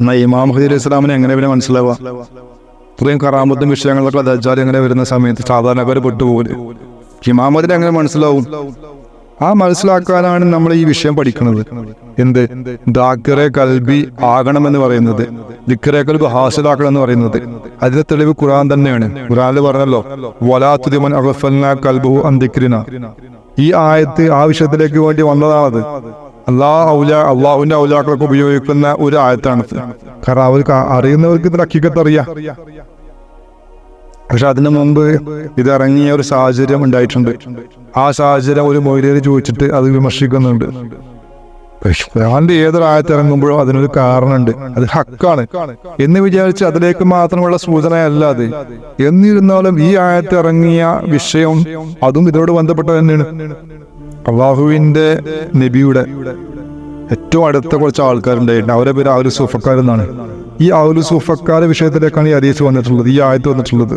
എന്നാൽ ഇമാം മഹ്ദി അലൈഹി ഇസ്ലാമിനെ എങ്ങനെ പിന്നെ മനസ്സിലാവുക? ഇത്രയും കറാമത്തും വിഷയങ്ങളൊക്കെ ദജ്ജാൽ എങ്ങനെ വരുന്ന സമയത്ത് സാധാരണക്കാർ പെട്ടുപോകില്ല. ഇമാം മഹ്ദിനെ എങ്ങനെ മനസ്സിലാവും? ആ മനസ്സിലാക്കാനാണ് നമ്മൾ ഈ വിഷയം പഠിക്കുന്നത്. എന്ത് ദാക്കിറെ കൽബി ആകണമെന്ന് പറയുന്നത്, ദിക്റെ കൽബ് ഹാസിലാക്കണം എന്ന് പറയുന്നത്, അതിന്റെ തെളിവ് ഖുർആൻ തന്നെയാണ്. ഖുർആനിൽ പറഞ്ഞല്ലോ, വലാ തുദിമൻ അഗ്ഫൽനാ കൽബഹു അൻ ദിക്രിനാ. ഈ ആയത്ത് ആ വിഷയത്തിലേക്ക് വേണ്ടി വന്നതാണത്. അള്ളാഹുവിന്റെ ഔലിയാക്കളൊക്കെ ഉപയോഗിക്കുന്ന ഒരു ആയത്താണ്. കാരണം അവർക്ക് അറിയുന്നവർക്ക് ഇതിന്റെ ഹഖീഖത്ത് അറിയാം. പക്ഷെ അതിനു മുമ്പ് ഇതിറങ്ങിയ ഒരു സാഹചര്യം ഉണ്ടായിട്ടുണ്ട്. ആ സാഹചര്യം ഒരു മൊയ്ലിയർ ചോദിച്ചിട്ട് അത് വിമർശിക്കുന്നുണ്ട്. ഖുർആന്റെ ഏതൊരു ആയത്ത് ഇറങ്ങുമ്പോഴും അതിനൊരു കാരണമുണ്ട്, അത് ഹക്കാണ് എന്ന് വിചാരിച്ച് അതിലേക്ക് മാത്രമുള്ള സൂചനയല്ല അത്. എന്നിരുന്നാലും ഈ ആയത്ത് ഇറങ്ങിയ വിഷയം അതും ഇതിനോട് ബന്ധപ്പെട്ട തന്നെയാണ്. അള്ളാഹുവിന്റെ നബിയുടെ ഏറ്റവും അടുത്ത കുറച്ച് ആൾക്കാരുണ്ടായിട്ടുണ്ട്. അവരെ പേര് ഔലു സൂഫക്കാർ എന്നാണ്. ഈ ഔലു സൂഫക്കാരുടെ വിഷയത്തിലേക്കാണ് ഈ ഹദീസ് വന്നിട്ടുള്ളത്, ഈ ആയത്ത് വന്നിട്ടുള്ളത്.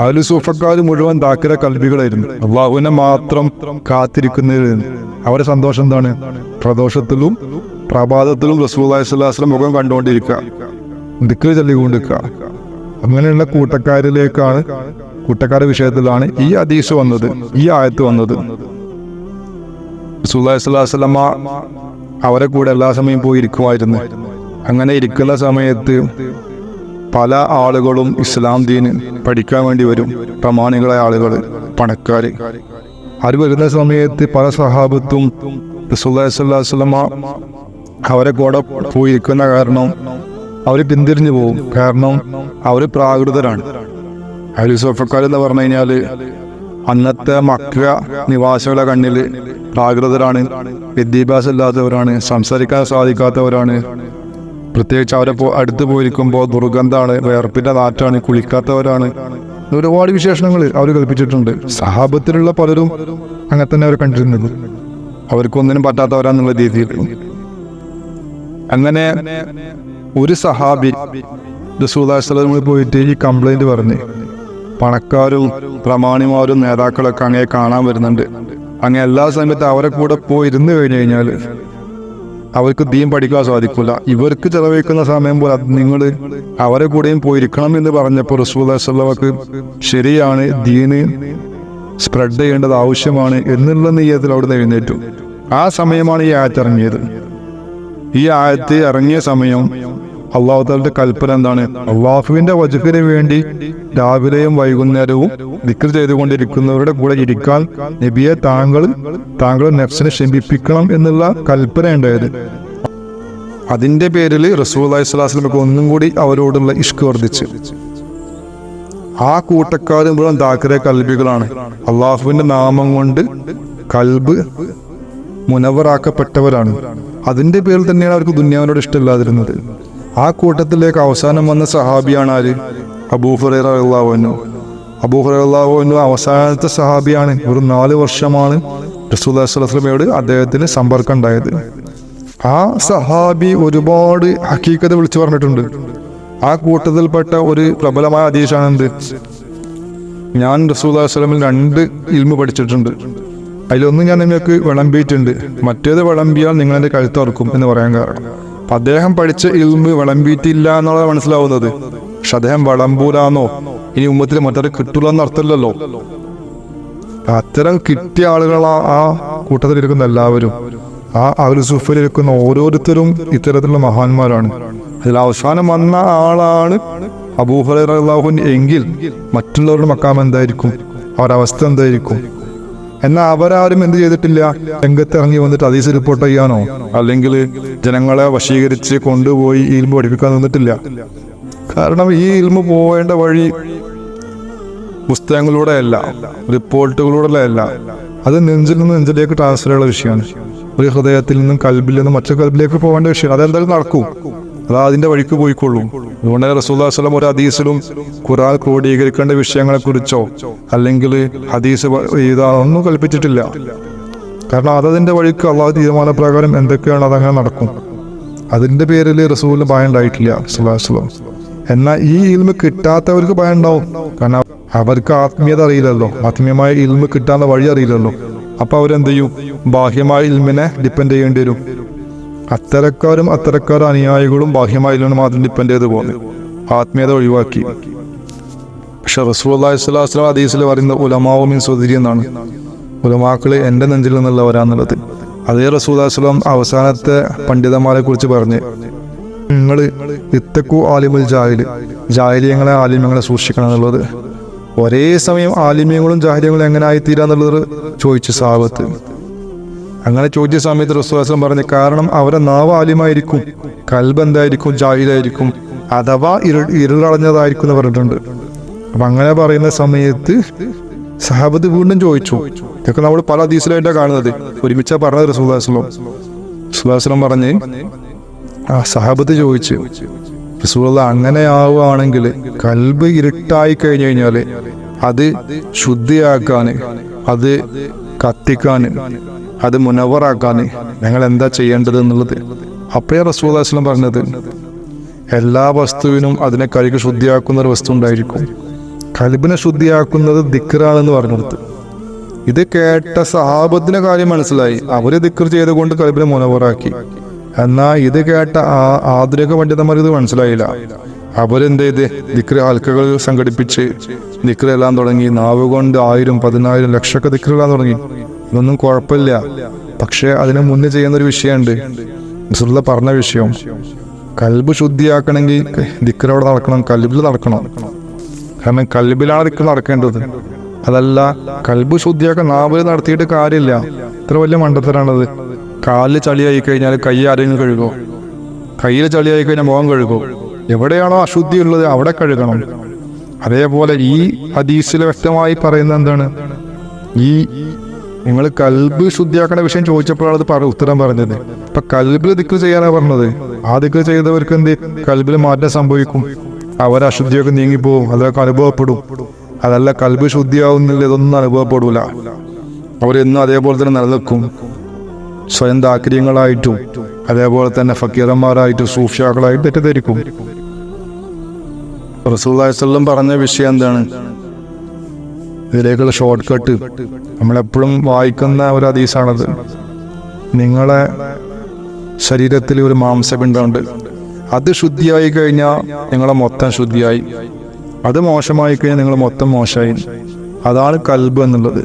ഔലു സൂഫക്കാർ മുഴുവൻ ദാക്കിറ കൽബികളായിരുന്നു, അള്ളാഹുവിനെ മാത്രം കാത്തിരിക്കുന്നവരായിരുന്നു. അവരുടെ സന്തോഷം എന്താണ്? പ്രദോഷത്തിലും പ്രഭാതത്തിലും റസൂലുള്ളാഹി സ്വല്ലല്ലാഹു അലൈഹി വസല്ലം മുഖം കണ്ടുകൊണ്ടിരിക്കുക, ദിക്ർ ചൊല്ലിക്കൊണ്ടിരിക്കുക. അങ്ങനെയുള്ള കൂട്ടക്കാരുടെ വിഷയത്തിലാണ് ഈ ഹദീസ് വന്നത്, ഈ ആയത്ത് വന്നത്. റസൂലുള്ളാഹി സ്വല്ലല്ലാഹു അലൈഹി വസല്ലം അവരെ കൂടെ എല്ലാ സമയം പോയി ഇരിക്കുമായിരുന്നു. അങ്ങനെ ഇരിക്കുന്ന സമയത്ത് പല ആളുകളും ഇസ്ലാം ദീന് പഠിക്കാൻ വേണ്ടി വരും. പ്രമാണികളായ ആളുകൾ, പണക്കാര്. അവർ വരുന്ന സമയത്ത് പല സഹാബത്തും റസൂലുള്ളാഹി സ്വല്ലല്ലാഹു അലൈഹി വസല്ലം അവരെ കൂടെ പോയി ഇരിക്കുന്ന കാരണം അവർ പിന്തിരിഞ്ഞു പോകും. കാരണം അവർ പ്രാകൃതരാണ്. അഹ്ലു സൂഫക്കാർ എന്ന് പറഞ്ഞു കഴിഞ്ഞാല് അന്നത്തെ മക്ക നിവാസികളുടെ കണ്ണിൽ പ്രാകൃതരാണ്, വിദ്യാഭ്യാസം ഇല്ലാത്തവരാണ്, സംസാരിക്കാൻ സാധിക്കാത്തവരാണ്. പ്രത്യേകിച്ച് അവരെ അടുത്ത് പോയിരിക്കുമ്പോൾ ദുർഗന്ധാണ്, വേർപ്പിന്റെ നാറ്റാണ്, കുളിക്കാത്തവരാണ്. ഒരുപാട് വിശേഷണങ്ങൾ അവർ കൽപ്പിച്ചിട്ടുണ്ട്. സഹാബത്തിലുള്ള പലരും അങ്ങനെ തന്നെ അവർ കണ്ടിരുന്നത്, അവർക്കൊന്നിനും പറ്റാത്തവരാന്നുള്ള രീതിയിൽ. അങ്ങനെ ഒരു സഹാബി റസൂലുള്ളാഹി സ്വല്ലല്ലാഹു അലൈഹി വസല്ലം പോയിട്ട് ഈ കംപ്ലൈന്റ് പറഞ്ഞ്, പണക്കാരും പ്രമാണിമാരും നേതാക്കളൊക്കെ അങ്ങനെ കാണാൻ വരുന്നുണ്ട്. അങ്ങനെ എല്ലാ സമയത്തും അവരെ കൂടെ പോയി ഇരുന്ന് കഴിഞ്ഞു കഴിഞ്ഞാൽ അവർക്ക് ദീൻ പഠിക്കാൻ സാധിക്കില്ല. ഇവർക്ക് ചെലവഴിക്കുന്ന സമയം പോലെ നിങ്ങൾ അവരെ കൂടെയും പോയിരിക്കണം എന്ന് പറഞ്ഞപ്പോൾ റസൂലുള്ളാഹി സ്വല്ലല്ലാഹു അലൈഹി വസല്ലം ശരിയാണ്, ദീന് സ്പ്രെഡ് ചെയ്യേണ്ടത് ആവശ്യമാണ് എന്നുള്ള നിയ്യത്തിൽ അവിടെ എഴുന്നേറ്റു. ആ സമയമാണ് ഈ ആയത്ത് ഇറങ്ങിയത്. ഈ ആയത്ത് ഇറങ്ങിയ സമയം അള്ളാഹു തആലയുടെ കൽപ്പന എന്താണ്? അള്ളാഹുവിന്റെ വജ്ഹിന് വേണ്ടി രാവിലെയും വൈകുന്നേരവും ദിക്ർ ചെയ്തുകൊണ്ടിരിക്കുന്നവരുടെ കൂടെ ഇരിക്കാൻ നബിയെ താങ്കൾ നഫ്സിനെ ശമിപ്പിക്കണം എന്നുള്ള കൽപ്പന ഉണ്ടായത്. അതിന്റെ പേരിൽ റസൂലുള്ളാഹി സ്വല്ലല്ലാഹു അലൈഹി വസല്ലം ഒന്നും കൂടി അവരോടുള്ള ഇഷ്ക് വർദ്ധിച്ചു. ആ കൂട്ടക്കാർ മുഴുവൻ ദാക്കിറെ കൽബികളാണ്. അള്ളാഹുവിന്റെ നാമം കൊണ്ട് കൽബ് മുനവറാക്കപ്പെട്ടവരാണ്. അതിന്റെ പേരിൽ തന്നെയാണ് അവർക്ക് ദുനിയാവിനോട് ഇഷ്ടമില്ലാതിരുന്നത്. ആ കൂട്ടത്തിലേക്ക് അവസാനം വന്ന സഹാബിയാണ് ആര്? അബൂ ഹുറൈറ റളിയല്ലാഹു അൻഹു. അബൂ ഹുറൈറ റളിയല്ലാഹു അൻഹു അവസാനത്തെ സഹാബിയാണ്. ഒരു 4 വർഷമാണ് റസൂലുള്ളാഹി സ്വല്ലല്ലാഹു അലൈഹി വസല്ലമയോട് അദ്ദേഹത്തിന് സമ്പർക്കം ഉണ്ടായത്. ആ സഹാബി ഒരുപാട് ഹഖീഖത്ത് വിളിച്ചു പറഞ്ഞിട്ടുണ്ട്. ആ കൂട്ടത്തിൽപ്പെട്ട ഒരു പ്രബലമായ ഹദീസാണ് എന്ത്? ഞാൻ റസൂലുള്ളാഹി സ്വല്ലല്ലാഹു അലൈഹി വസല്ലമിൽ 2 ഇൽമു പഠിച്ചിട്ടുണ്ട്, അതിലൊന്ന് ഞാൻ നിങ്ങൾക്ക് വിളമ്പിയിട്ടുണ്ട്, മറ്റേത് വിളമ്പിയാൽ നിങ്ങളെന്റെ കഴുത്തറക്കും എന്ന് പറയാൻ കാരണം അദ്ദേഹം പഠിച്ച ഇൽമ് വിളമ്പിയിട്ടില്ല എന്നുള്ളത് മനസ്സിലാവുന്നത്. പക്ഷെ അദ്ദേഹം വിളമ്പൂലാന്നോ ഇനി ഉമ്മത്തിൽ മറ്റൊരു കിട്ടൂല എന്ന് അർത്ഥമില്ലല്ലോ. അത്തരം കിട്ടിയ ആളുകളാ ആ കൂട്ടത്തിലിരിക്കുന്ന എല്ലാവരും, ആ അഹ്ലു സുഫയിലിരിക്കുന്ന ഓരോരുത്തരും ഇത്തരത്തിലുള്ള മഹാന്മാരാണ്. അതിൽ അവസാനം വന്ന ആളാണ് അബൂ ഹുറൈറ റളിയല്ലാഹു അൻഹു എങ്കിൽ മറ്റുള്ളവരുടെ മക്കാം എന്തായിരിക്കും, അവരവസ്ഥ എന്തായിരിക്കും? എന്നാൽ അവരാരും എന്ത് ചെയ്തിട്ടില്ല? രംഗത്ത് ഇറങ്ങി വന്നിട്ട് ഹദീസ് റിപ്പോർട്ട് ചെയ്യാനോ അല്ലെങ്കിൽ ജനങ്ങളെ വശീകരിച്ച് കൊണ്ടുപോയി ഈ ഇൽമു പഠിപ്പിക്കാൻ നിന്നിട്ടില്ല. കാരണം ഈ ഇൽമു പോവേണ്ട വഴി പുസ്തകങ്ങളിലൂടെ അല്ല, റിപ്പോർട്ടുകളിലൂടെ അല്ല, അത് നെഞ്ചിൽ നിന്ന് നെഞ്ചിലേക്ക് ട്രാൻസ്ഫർ ചെയ്യുന്ന വിഷയമാണ്. ഒരു ഹൃദയത്തിൽ നിന്നും കൽബിൽ നിന്നും മറ്റു കൽബിലേക്ക് പോകേണ്ട വിഷയം. അതെന്തായാലും നടക്കും, അത് അതിന്റെ വഴിക്ക് പോയിക്കൊള്ളും. അതുകൊണ്ട് റസൂലുള്ളാഹി സ്വല്ലല്ലാഹു അലൈഹി വസല്ലം ഒരു ഹദീസിലും ഖുർആൻ ക്രോഡീകരിക്കേണ്ട വിഷയങ്ങളെ കുറിച്ചോ അല്ലെങ്കിൽ ഹദീസ് ഒന്നും കൽപ്പിച്ചിട്ടില്ല. കാരണം അതതിന്റെ വഴിക്ക് അള്ളാഹു തീരുമാനപ്രകാരം എന്തൊക്കെയാണ് അതങ്ങനെ നടക്കും. അതിന്റെ പേരിൽ റസൂലിന് ഭയം ഉണ്ടായിട്ടില്ല സ്വല്ലല്ലാഹു അലൈഹി വസല്ലം. എന്നാൽ ഈ ഇൽമ് കിട്ടാത്തവർക്ക് ഭയം ഉണ്ടാവും. കാരണം അവർക്ക് ആത്മീയത അറിയില്ലല്ലോ, ആത്മീയമായ ഇൽമ് കിട്ടാനുള്ള വഴി അറിയില്ലല്ലോ. അപ്പൊ അവരെന്ത് ചെയ്യും? ബാഹ്യമായ ഇൽമിനെ ഡിപ്പെൻഡ് ചെയ്യേണ്ടി വരും. അത്തരക്കാരും അനുയായികളും ബാഹ്യമായില്ലാണ് മാത്രം ഡിപ്പെൻഡ് ചെയ്ത് പോകുന്നത്, ആത്മീയത ഒഴിവാക്കി. പക്ഷെ റസൂലുള്ളാഹി സ്വല്ലല്ലാഹു അലൈഹി വസല്ലം ഹദീസിൽ പറയുന്ന ഉലമാഉ മിൻ സുദ്രി എന്നാണ്, ഉലമാക്കള് എൻ്റെ നെഞ്ചിൽ നിന്നുള്ളവരാന്നുള്ളത്. അതേ റസൂലുള്ളാഹി സ്വല്ലല്ലാഹു അലൈഹി വസല്ലം അവസാനത്തെ പണ്ഡിതന്മാരെ കുറിച്ച് പറഞ്ഞ്, നിങ്ങൾ ഇത്തഖു ആലിമുൽ ജാഹിലിയങ്ങളെ ആലിമ്യങ്ങളെ സൂക്ഷിക്കണം എന്നുള്ളത്. ഒരേ സമയം ആലിമ്യങ്ങളും ജാഹിലിയങ്ങളും എങ്ങനെ ആയിത്തീരാന്നുള്ളത് ചോദിച്ചു സഹാബത്ത്. അങ്ങനെ ചോദിച്ച സമയത്ത് റസൂലുള്ളാഹി സ്വല്ലല്ലാഹു അലൈഹി വസല്ലം പറഞ്ഞു, കാരണം അവരെ നാവ് ആലിമായിരിക്കും, കൽബ് എന്തായിരിക്കും, ജാഹിലായിരിക്കും, അഥവാ ഇരുളടഞ്ഞതായിരിക്കും എന്ന് പറഞ്ഞിട്ടുണ്ട്. അപ്പൊ അങ്ങനെ പറയുന്ന സമയത്ത് സഹാബത്ത് വീണ്ടും ചോദിച്ചു. ഇതൊക്കെ നമ്മൾ പല ഹദീസിലായിട്ടാണ് കാണുന്നത്, ഒരുമിച്ചാ പറഞ്ഞത് റസൂലുള്ളാഹി സ്വല്ലല്ലാഹു അലൈഹി വസല്ലം പറഞ്ഞ്, സഹാബത്ത് ചോദിച്ചു, റസൂലുള്ളാഹി അങ്ങനെ ആവുകയാണെങ്കിൽ കൽബ് ഇരുട്ടായി കഴിഞ്ഞു കഴിഞ്ഞാൽ അത് ശുദ്ധിയാക്കാൻ, അത് കത്തിക്കാൻ, അത് മുനവറാക്കാൻ ഞങ്ങൾ എന്താ ചെയ്യേണ്ടത് എന്നുള്ളത്. അപ്പോഴേ റസൂലുള്ളാഹി സ്വല്ലല്ലാഹു അലൈഹി വസല്ലം പറഞ്ഞത്, എല്ലാ വസ്തുവിനും അതിനെ കഴുകി ശുദ്ധിയാക്കുന്ന ഒരു വസ്തു ഉണ്ടായിരിക്കും. കൽബിനെ ശുദ്ധിയാക്കുന്നത് ദിക്റാണെന്ന് പറഞ്ഞെടുത്ത്. ഇത് കേട്ട സഹാബത്തിന് കാര്യം മനസ്സിലായി, അവര് ദിക്ർ ചെയ്തുകൊണ്ട് കൽബിനെ മുനവറാക്കി. എന്നാൽ ഇത് കേട്ട ആധുനിക പണ്ഡിതന്മാർ ഇത് മനസ്സിലായില്ല. അവരെന്ത് ചെയ്ത് ദിക്ർ ഹൽക്കകൾ സംഘടിപ്പിച്ച് ദിക്ർ എല്ലാം തുടങ്ങി. നാവ് കൊണ്ട് 1000, 10,000, ലക്ഷമൊക്കെ ദിക്ർ എല്ലാം തുടങ്ങി. ഇതൊന്നും കുഴപ്പമില്ല. പക്ഷെ അതിന് മുന്നേ ചെയ്യുന്നൊരു വിഷയമുണ്ട്, റസൂലുള്ളാഹി പറഞ്ഞ വിഷയം. കൽബ് ശുദ്ധിയാക്കണമെങ്കിൽ ദിക്ർ അവിടെ നടക്കണം, കൽബിൽ നടക്കണം. കാരണം കൽബിലാണ് ദിക്ർ നടക്കേണ്ടത്. അതല്ല കൽബ് ശുദ്ധിയാക്കാൻ നാവിൽ നടത്തിയിട്ട് കാര്യമില്ല. ഇത്ര വലിയ മണ്ടത്തരാണത്. കാലിൽ ചളിയായി കഴിഞ്ഞാൽ കൈ ആരെങ്കിലും കഴുകോ? കയ്യിൽ ചളിയായി കഴിഞ്ഞാൽ മുഖം കഴുകോ? എവിടെയാണോ അശുദ്ധി ഉള്ളത് അവിടെ കഴുകണം. അതേപോലെ ഈ ഹദീസിൽ വ്യക്തമായി പറയുന്നത് എന്താണ്? ഈ നിങ്ങൾ കൽബ് ശുദ്ധിയാക്കേണ്ട വിഷയം ചോദിച്ചപ്പോഴാണ് അത് ഉത്തരം പറഞ്ഞത്. ഇപ്പൊ കൽബിൽ ദിക്ർ ചെയ്യാനാണ് പറഞ്ഞത്. ആ ദിക്ർ ചെയ്തവർക്ക് എന്ത് കൽബിൽ മാറ്റം സംഭവിക്കും, അവരെ അശുദ്ധിയൊക്കെ നീങ്ങിപ്പോവും, അതൊക്കെ അനുഭവപ്പെടും. അതല്ല കൽബ് ശുദ്ധിയാവുന്നില്ല, ഇതൊന്നും അനുഭവപ്പെടൂല. അവരെന്നും അതേപോലെ തന്നെ നിലനിൽക്കും, സ്വയം താല്പര്യങ്ങളായിട്ടും അതേപോലെ തന്നെ ഫക്കീറന്മാരായിട്ടും സൂഫിയാക്കളായിട്ടും തെറ്റിദ്ധരിക്കും. റസൂലുള്ളാഹി സ്വല്ലല്ലാഹു അലൈഹി വസല്ലം പറഞ്ഞ വിഷയം എന്താണ്? ഇതിലേക്കുള്ള ഷോർട്ട് കട്ട് നമ്മളെപ്പോഴും വായിക്കുന്ന ഒരു ഹദീസാണത്. നിങ്ങളെ ശരീരത്തിൽ ഒരു മാംസപിണ്ഡമുണ്ട്, അത് ശുദ്ധിയായി കഴിഞ്ഞാൽ നിങ്ങളെ മൊത്തം ശുദ്ധിയായി, അത് മോശമായി കഴിഞ്ഞാൽ നിങ്ങൾ മൊത്തം മോശമായി. അതാണ് കൽബ് എന്നുള്ളത്.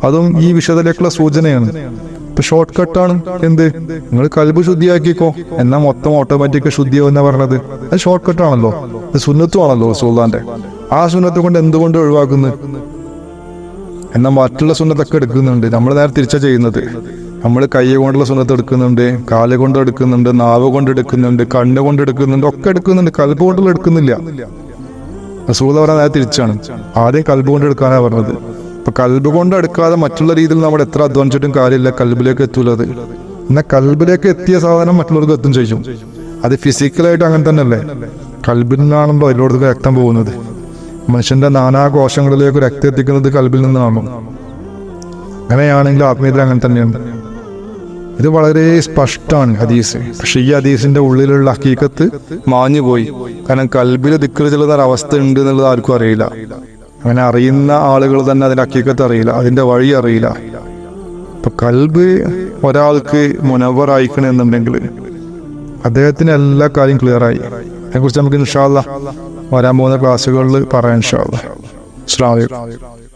അതും ഈ വിഷയത്തിലേക്കുള്ള സൂചനയാണ്. ഇപ്പൊ ഷോർട്ട് കട്ടാണ്. എന്ത്? നിങ്ങൾ കൽബ് ശുദ്ധിയാക്കിക്കോ, എന്നാൽ മൊത്തം ഓട്ടോമാറ്റിക് ശുദ്ധിയാവും എന്നാ പറഞ്ഞത്. അത് ഷോർട്ട് കട്ടാണല്ലോ, അത് സുന്നത്തുമാണല്ലോ റസൂലുള്ളാഹിന്റെ. ആ സുന്നത്ത് കൊണ്ട് എന്തുകൊണ്ട് ഒഴിവാക്കുന്നത്? എന്നാൽ മറ്റുള്ള സുന്നത്തൊക്കെ എടുക്കുന്നുണ്ട്. നമ്മൾ നേരെ തിരിച്ചാ ചെയ്യുന്നത്. നമ്മൾ കൈ കൊണ്ടുള്ള സുന്നത്ത് എടുക്കുന്നുണ്ട്, കാല് കൊണ്ട് എടുക്കുന്നുണ്ട്, നാവ് കൊണ്ട് എടുക്കുന്നുണ്ട്, കണ്ണ് കൊണ്ട് എടുക്കുന്നുണ്ട്, ഒക്കെ എടുക്കുന്നുണ്ട്. കൽബ് കൊണ്ടുള്ള എടുക്കുന്നില്ല. റസൂലുള്ളാഹി പറഞ്ഞ നേരെ തിരിച്ചാണ്. ആദ്യം കൽബ് കൊണ്ട് എടുക്കാനാണ് പറഞ്ഞത്. ഇപ്പൊ കൽബ് കൊണ്ട് എടുക്കാതെ മറ്റുള്ള രീതിയിൽ നമ്മൾ എത്ര അധ്വാനിച്ചിട്ടും കാര്യമില്ല, കൽബിലേക്ക് എത്തൂലത്. എന്നാൽ കൽബിലേക്ക് എത്തിയ സാധനം മറ്റുള്ളവർക്ക് എത്തും ചെയ്യും. അത് ഫിസിക്കലായിട്ട് അങ്ങനെ തന്നെ അല്ലേ? കൽബിൽ നിന്നാണല്ലോ എല്ലായിടത്തും രക്തം പോകുന്നത്. മനുഷ്യന്റെ നാനാകോശങ്ങളിലേക്ക് രക്തം എത്തിക്കുന്നത് കൽബിൽ നിന്നാണോ? അങ്ങനെയാണെങ്കിൽ ആത്മീയത അങ്ങനെ തന്നെയാണ്. ഇത് വളരെ സ്പഷ്ടമാണ് ഹദീസ്. പക്ഷെ ഈ ഹദീസിന്റെ ഉള്ളിലുള്ള ഹഖീഖത്ത് മാഞ്ഞുപോയി. കാരണം കൽബിൽ ദിക്ർ ചെല്ലുന്ന ഒരവസ്ഥ ഉണ്ട് എന്നുള്ളത് ആർക്കും അറിയില്ല. അങ്ങനെ അറിയുന്ന ആളുകൾ തന്നെ അതിന്റെ ഹഖീഖത്ത് അറിയില്ല, അതിന്റെ വഴി അറിയില്ല. ഇപ്പൊ കൽബ് ഒരാൾക്ക് മുനവ്വറായിക്കണമെന്നുണ്ടെങ്കിൽ അദ്ദേഹത്തിന് എല്ലാ കാര്യം ക്ലിയറായി. അതിനെക്കുറിച്ച് നമുക്ക് ഇൻഷാ അല്ലാഹ് വരാൻ പോകുന്ന ക്ലാസ്സുകളിൽ പറയാം ഇൻഷാ അല്ലാഹ്. അസ്സലാമു അലൈക്കും.